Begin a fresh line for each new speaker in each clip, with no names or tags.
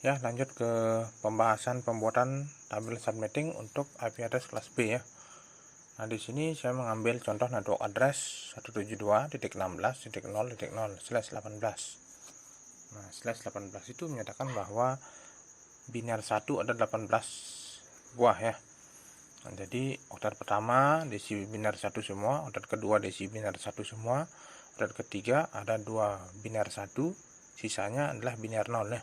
Ya, lanjut ke pembahasan pembuatan tabel subnetting untuk IP address kelas B ya. Nah, di sini saya mengambil contoh network address 172.16.0.0/18. Nah, /18 itu menyatakan bahwa biner 1 ada 18 buah ya. Nah, jadi oktat pertama diisi biner 1 semua, oktat kedua diisi biner 1 semua, oktat ketiga ada 2 biner 1, sisanya adalah biner 0 ya.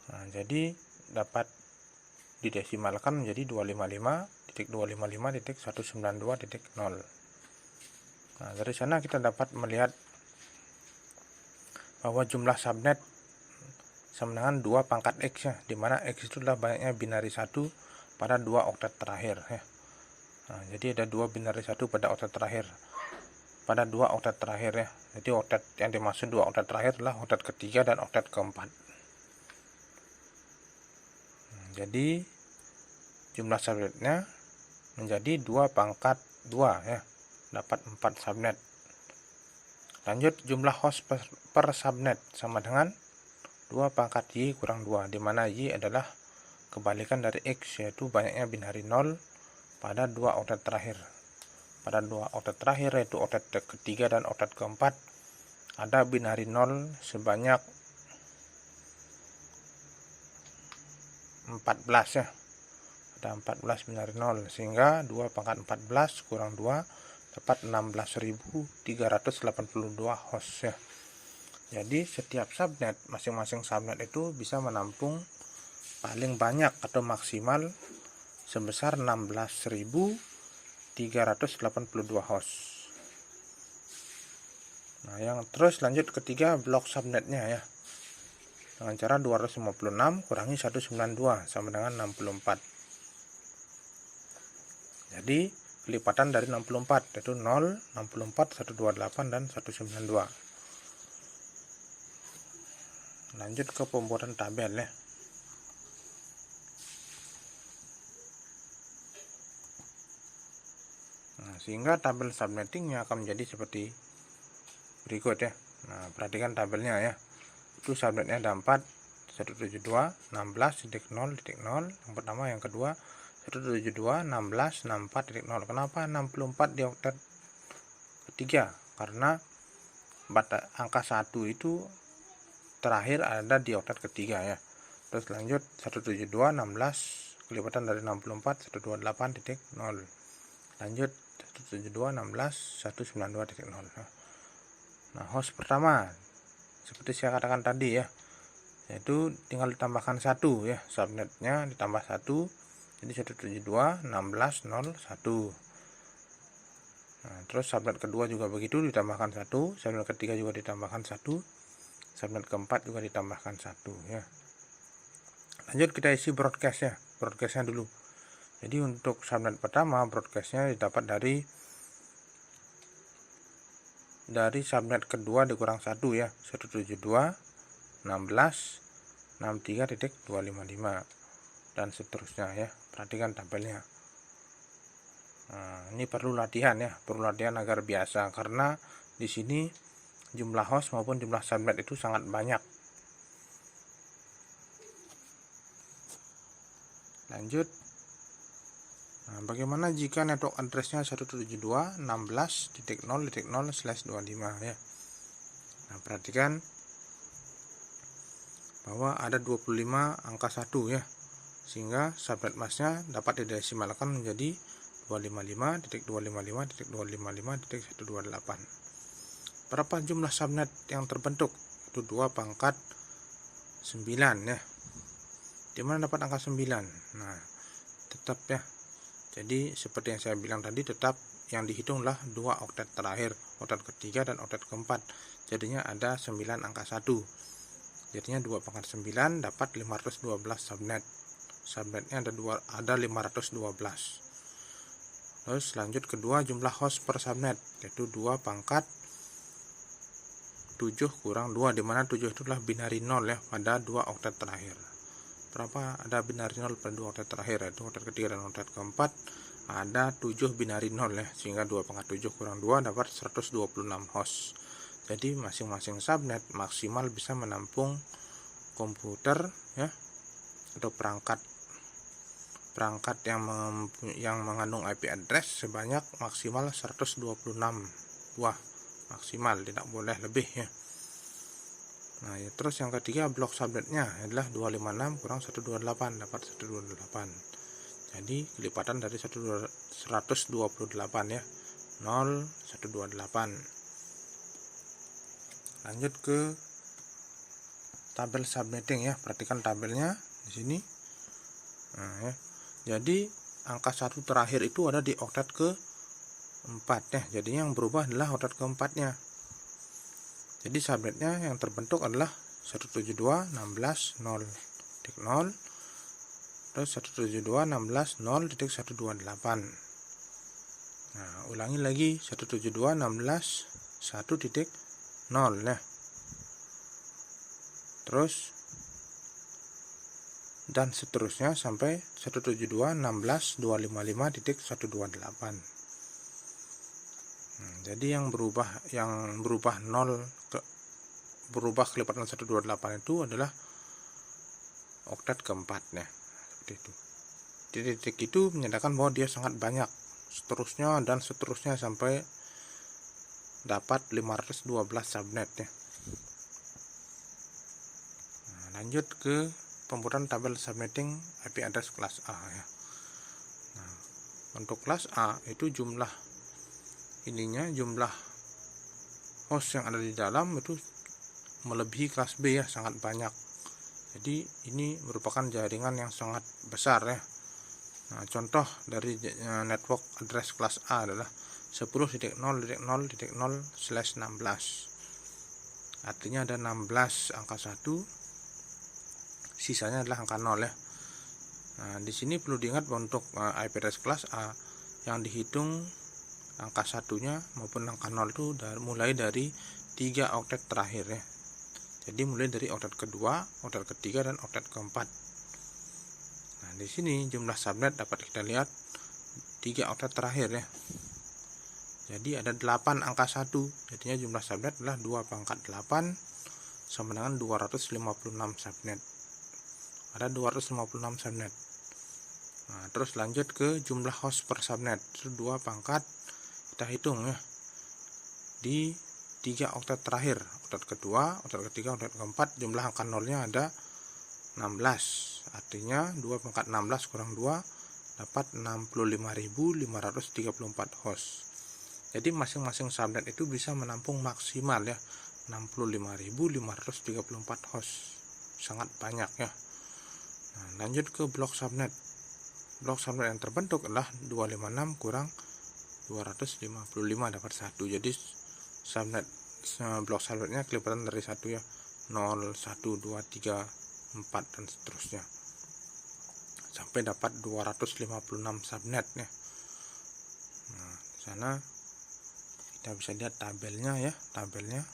Nah, jadi dapat didesimalkan menjadi 255.255.192.0. Nah, dari sana kita dapat melihat bahwa jumlah subnet sama dengan 2 pangkat X ya, dimana X itu adalah banyaknya binari 1 pada 2 oktat terakhir ya. Nah, jadi ada 2 binari 1 pada oktat terakhir, pada 2 oktat terakhir ya. Jadi oktat yang dimaksud 2 oktat terakhir adalah oktat ketiga dan oktat keempat. Nah, jadi jumlah subnetnya menjadi 2 pangkat 2 ya, dapat 4 subnet. Lanjut, jumlah host per subnet sama dengan 2 pangkat Y kurang 2, dimana Y adalah kebalikan dari X, yaitu banyaknya binari 0 pada 2 oktat terakhir. Pada 2 oktat terakhir, yaitu oktat ketiga dan oktat keempat, ada binari 0 sebanyak 14 ya. Ada 14 binari 0, sehingga 2 pangkat 14 kurang 2 dapat 16.382 host ya. Jadi setiap subnet, masing-masing subnet itu bisa menampung paling banyak atau maksimal sebesar 16.382 host. Nah, yang terus lanjut ketiga blok subnetnya ya. Dengan cara 256 kurangi 192 sama dengan 64. Jadi kelipatan dari 64 yaitu 0, 64, 128 dan 192. Lanjut ke pembuatan tabel ya. Nah, sehingga tabel subnettingnya akan menjadi seperti berikut ya. Nah, perhatikan tabelnya ya. Itu subnetnya ada 4, 172.16.0.0 yang pertama, yang kedua 172.16.64.0. Kenapa 64 di oktat ketiga? Karena angka 1 itu terakhir ada di oktat ketiga ya. Terus lanjut 172 16 kelipatan dari 64 128.0. Lanjut 172 16 192.0. Nah, host pertama seperti saya katakan tadi ya, yaitu tinggal ditambahkan 1 ya, subnetnya ditambah 1 jadi 172 16 01. Nah, terus subnet kedua juga begitu, ditambahkan 1, subnet ketiga juga ditambahkan 1, subnet keempat juga ditambahkan 1 ya. Lanjut kita isi broadcast ya, broadcastnya dulu. Jadi untuk subnet pertama, broadcastnya didapat dari subnet kedua dikurang 1 ya, 172 16 63.255 dan seterusnya ya. Perhatikan tabelnya. Nah, ini perlu latihan ya, perlu latihan agar biasa, karena di sini jumlah host maupun jumlah subnet itu sangat banyak. Lanjut. Nah, bagaimana jika network addressnya 172.16.0.0/25 ya. Nah, perhatikan bahwa ada 25 angka 1 ya, sehingga subnet masknya dapat didesimalkan menjadi 255.255.255.128. Berapa jumlah subnet yang terbentuk? Itu 2 pangkat 9 ya. Dimana dapat angka 9? Nah, tetap ya. Jadi seperti yang saya bilang tadi, tetap yang dihitunglah 2 oktat terakhir, oktat ketiga dan oktat keempat. Jadinya ada 9 angka 1. Jadinya 2 pangkat 9 dapat 512 subnet. Subnetnya ada 512. Terus lanjut kedua, jumlah host per subnet, yaitu 2 pangkat 7 kurang 2, dimana 7 itu adalah binari 0 ya pada 2 oktat terakhir. Berapa ada binari 0 pada 2 oktat terakhir, yaitu oktat ketiga dan oktat keempat ada 7 binari 0 ya, sehingga 2 pangkat 7 kurang 2 dapat 126 host. Jadi masing-masing subnet maksimal bisa menampung komputer ya, atau perangkat yang mengandung IP address sebanyak maksimal 126 buah maksimal, tidak boleh lebih ya. Nah ya, terus yang ketiga blok subnetnya adalah 256 kurang 128 dapat 128. Jadi kelipatan dari 128 ya, 0 128. Lanjut ke tabel subnetting ya, perhatikan tabelnya di sini. Nah, ya. Jadi angka 1 terakhir itu ada di oktet ke-4 ya. Jadi yang berubah adalah oktet keempatnya. Jadi subnetnya yang terbentuk adalah 172.16.0.0 terus 172.16.0.128. Nah, ulangi lagi 172.16.1.0 ya. Terus dan seterusnya sampai 172.16.255.128. Jadi yang berubah 0 berubah kelipatan 128 itu adalah oktet keempat ya, seperti itu. Titik itu menyatakan bahwa dia sangat banyak, seterusnya dan seterusnya sampai dapat 512 subnet ya. Nah, lanjut ke pembuatan tabel subnetting IP address kelas A ya. Nah, untuk kelas A itu jumlah host yang ada di dalam itu melebihi kelas B ya, sangat banyak. Jadi ini merupakan jaringan yang sangat besar ya. Nah, contoh dari network address kelas A adalah 10.0.0.0/16. Artinya ada 16 angka 1, sisanya adalah angka 0 ya. Nah, di sini perlu diingat untuk IP address kelas A yang dihitung angka satunya maupun angka 0 itu mulai dari 3 oktet terakhir ya. Jadi mulai dari oktet kedua, oktet ketiga, dan oktet keempat. Nah, di sini jumlah subnet dapat kita lihat 3 oktet terakhir ya. Jadi ada 8 angka 1. Jadinya jumlah subnet adalah 2 pangkat 8 sama dengan 256 subnet. Ada 256 subnet. Nah, terus lanjut ke jumlah host per subnet. Itu 2 pangkat, kita hitung ya, di 3 oktet terakhir, oktet kedua, oktet ketiga, oktet keempat, jumlah angka nolnya ada 16. Artinya 2 pangkat 16 kurang 2 dapat 65.534 host. Jadi masing-masing subnet itu bisa menampung maksimal ya 65.534 host. Sangat banyak ya. Nah, lanjut ke blok subnet. Blok subnet yang terbentuk adalah 256 kurang 255 dapat 1. Jadi blok subnetnya kelipatan dari 1 ya, 0, 1, 2, 3, 4 dan seterusnya sampai dapat 256 subnet ya. Nah, di sana kita bisa lihat tabelnya ya, tabelnya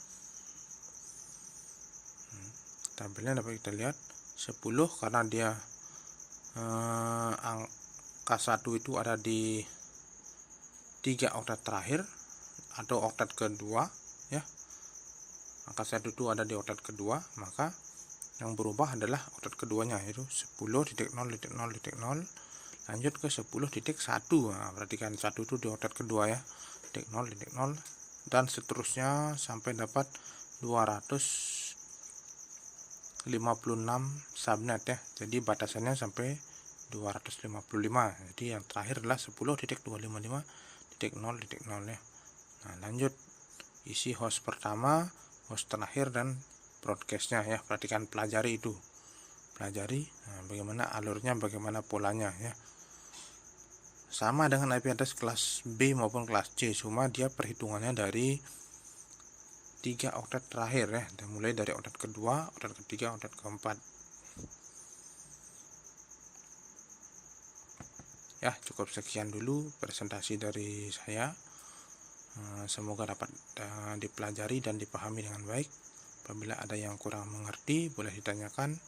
dapat kita lihat 10 karena dia angka 1 itu ada di 3 oktet terakhir atau oktet kedua ya. Angka 1 itu ada di oktet kedua, maka yang berubah adalah oktet keduanya, yaitu 10.0.0.0 lanjut ke 10.1. Nah, perhatikan 1 itu di oktet kedua ya, 0.0 dan seterusnya sampai dapat 256 subnet ya. Jadi batasannya sampai 255. Jadi yang terakhir adalah 10.255.0.0 ya. Nah, lanjut isi host pertama, host terakhir, dan broadcastnya ya. Perhatikan, pelajari itu, nah, bagaimana alurnya, bagaimana polanya ya. Sama dengan IP address kelas B maupun kelas C, cuma dia perhitungannya dari 3 oktet terakhir ya, dan mulai dari oktet kedua, oktet ketiga, oktet keempat. Ya, cukup sekian dulu presentasi dari saya. Semoga dapat dipelajari dan dipahami dengan baik. Apabila ada yang kurang mengerti, boleh ditanyakan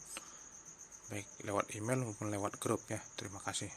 baik lewat email maupun lewat grup ya. Terima kasih.